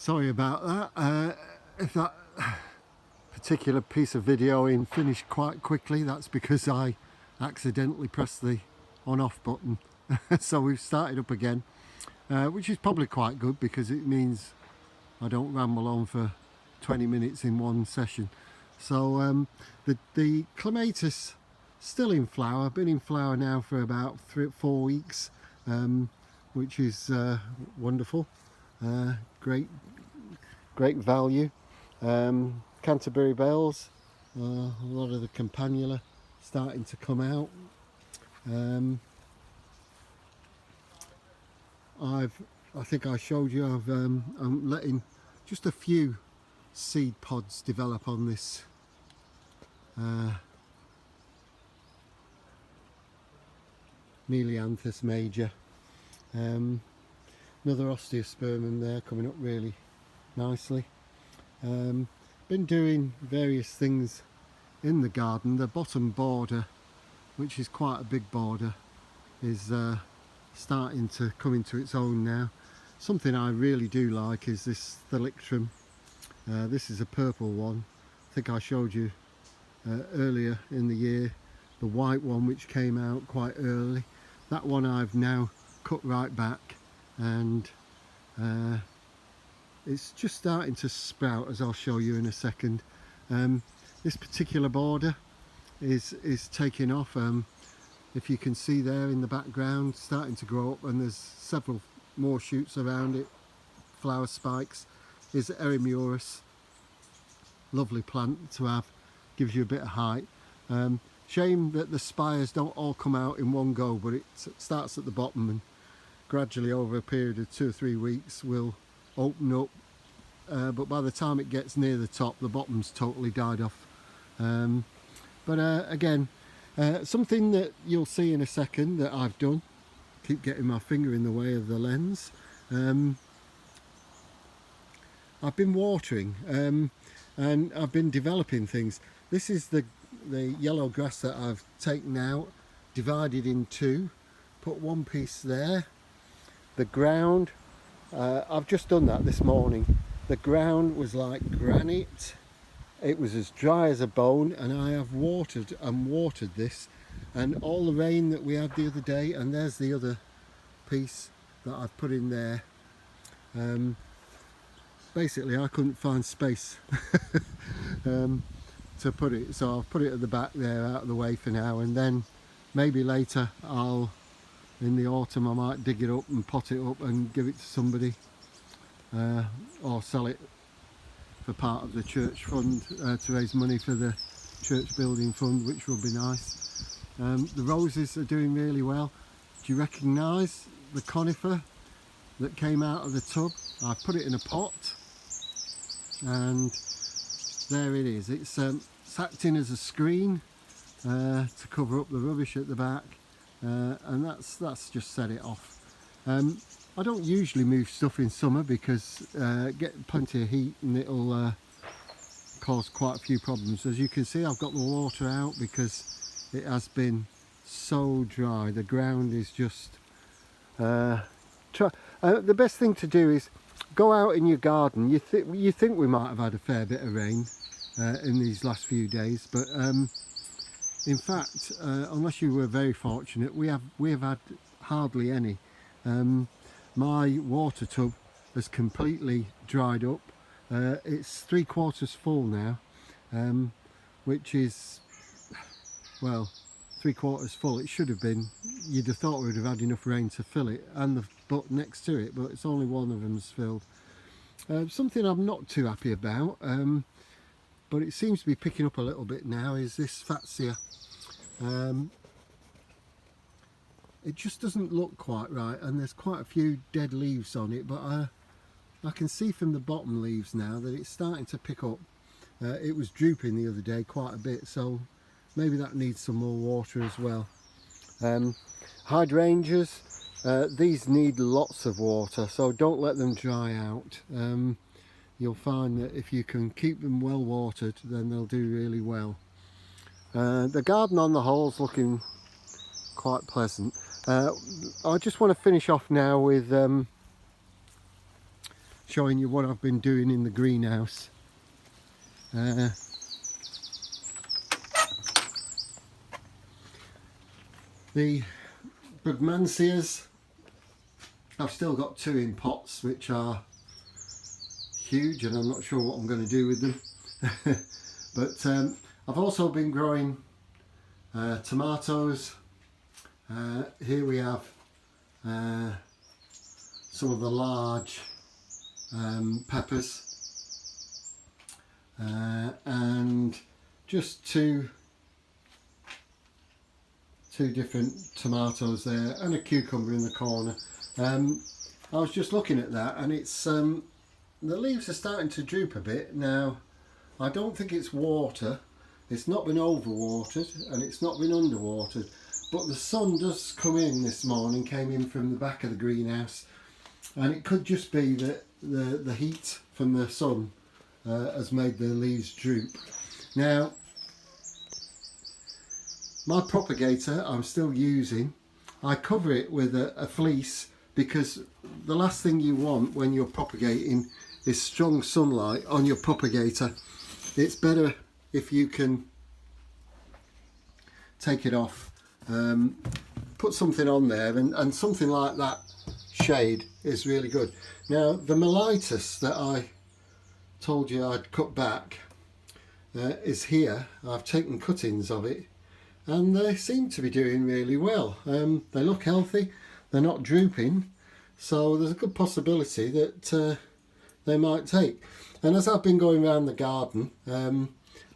Sorry about that. If that particular piece of videoing finished quite quickly, that's because I accidentally pressed the on-off button. So we've started up again, which is probably quite good because it means I don't ramble on for 20 minutes in one session. So the clematis still in flower, been in flower now for about 4 weeks, which is wonderful. Great value. Canterbury bells, a lot of the campanula starting to come out. I think I showed you I'm letting just a few seed pods develop on this Melianthus major. Another osteospermum there coming up really nicely. Been doing various things in the garden. The bottom border, which is quite a big border, is starting to come into its own now. Something I really do like is this Thalictrum. This is a purple one. I think I showed you earlier in the year the white one which came out quite early. That one I've now cut right back, and it's just starting to sprout, as I'll show you in a second. This particular border is taking off. If you can see there in the background, starting to grow up, and there's several more shoots around it, flower spikes. Is Eremurus, lovely plant to have, gives you a bit of height. Shame that the spires don't all come out in one go, but it starts at the bottom and gradually over a period of 2 or 3 weeks will open up, but by the time it gets near the top, the bottom's totally died off. Again, something that you'll see in a second that I've done, keep getting my finger in the way of the lens. I've been watering, and I've been developing things. This is the yellow grass that I've taken out, divided in two, put one piece there. The ground, I've just done that this morning. The ground was like granite. It was as dry as a bone, and I have watered and watered this, and all the rain that we had the other day, and there's the other piece that I've put in there. Basically I couldn't find space to put it, so I've put it at the back there out of the way for now, and then maybe later in the autumn I might dig it up and pot it up and give it to somebody, or sell it for part of the church fund, to raise money for the church building fund, which will be nice. The roses are doing really well. Do you recognise the conifer that came out of the tub? I put it in a pot, and there it is. It's sacked in as a screen to cover up the rubbish at the back, and that's just set it off. I don't usually move stuff in summer because get plenty of heat and it'll cause quite a few problems. As you can see, I've got the water out because it has been so dry. The ground is just the best thing to do is go out in your garden. You think we might have had a fair bit of rain in these last few days, but in fact, unless you were very fortunate, we have had hardly any. My water tub has completely dried up. It's 3/4 full now, which is, well, 3/4 full. It should have been. You'd have thought we would have had enough rain to fill it, and the butt next to it, but it's only one of them's filled. Something I'm not too happy about, but it seems to be picking up a little bit now, is this Fatsia. It just doesn't look quite right, and there's quite a few dead leaves on it, but I can see from the bottom leaves now that it's starting to pick up. It was drooping the other day quite a bit, so maybe that needs some more water as well. Hydrangeas, these need lots of water, so don't let them dry out. You'll find that if you can keep them well watered, then they'll do really well. The garden on the whole is looking quite pleasant. I just want to finish off now with showing you what I've been doing in the greenhouse. The Brugmansias, I've still got 2 in pots which are huge, and I'm not sure what I'm going to do with them. But I've also been growing tomatoes. Here we have some of the large peppers, and just two different tomatoes there, and a cucumber in the corner. I was just looking at that, and it's the leaves are starting to droop a bit now. I don't think it's water. It's not been overwatered and it's not been underwatered, but the sun does come in this morning, came in from the back of the greenhouse, and it could just be that the heat from the sun has made the leaves droop. Now, my propagator I'm still using, I cover it with a fleece, because the last thing you want when you're propagating is strong sunlight on your propagator. It's better if you can take it off, put something on there, and something like that shade is really good. Now, the mellitus that I told you I'd cut back is here. I've taken cuttings of it, and they seem to be doing really well. They look healthy, they're not drooping, so there's a good possibility that they might take. And as I've been going around the garden,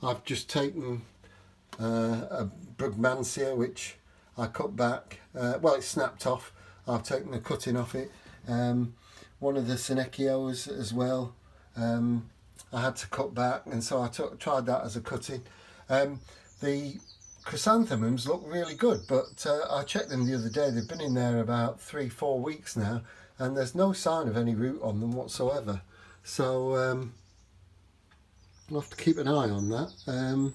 I've just taken a Brugmansia which I cut back, well, it snapped off. I've taken a cutting off it. One of the Senechios as well, I had to cut back, and so I tried that as a cutting. The chrysanthemums look really good, but I checked them the other day. They've been in there about 3-4 weeks now, and there's no sign of any root on them whatsoever. So I'll have to keep an eye on that.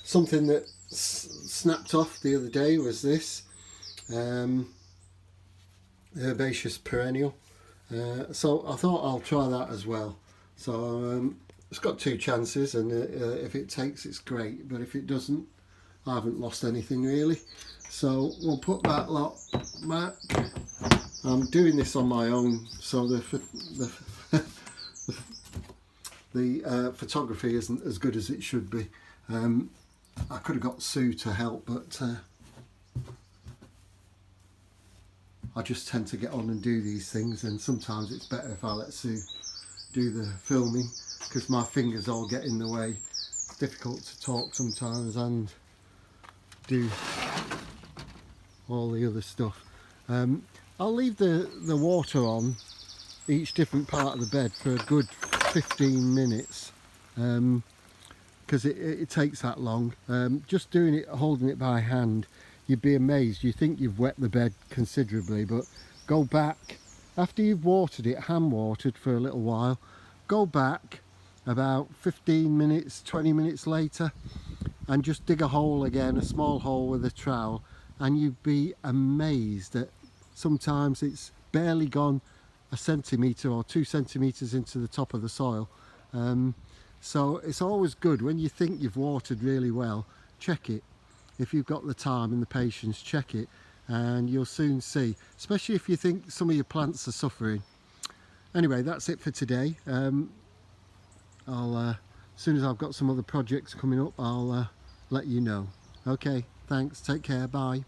Something that snapped off the other day was this herbaceous perennial. So I thought I'll try that as well. So it's got 2 chances, and if it takes, it's great, but if it doesn't, I haven't lost anything really. So we'll put that lot back. I'm doing this on my own, so the photography isn't as good as it should be. I could have got Sue to help, but I just tend to get on and do these things, and sometimes it's better if I let Sue do the filming, because my fingers all get in the way. It's difficult to talk sometimes and do all the other stuff. I'll leave the water on each different part of the bed for a good 15 minutes, because it takes that long. Just doing it, holding it by hand, you'd be amazed. You think you've wet the bed considerably, but go back after you've watered it, hand watered for a little while, go back about 15 minutes, 20 minutes later, and just dig a hole again, a small hole with a trowel, and you'd be amazed that sometimes it's barely gone a centimetre or 2 centimetres into the top of the soil. So it's always good when you think you've watered really well, check it. If you've got the time and the patience, check it, and you'll soon see, especially if you think some of your plants are suffering. Anyway, that's it for today. As soon as I've got some other projects coming up, I'll let you know. Okay, thanks, take care, bye.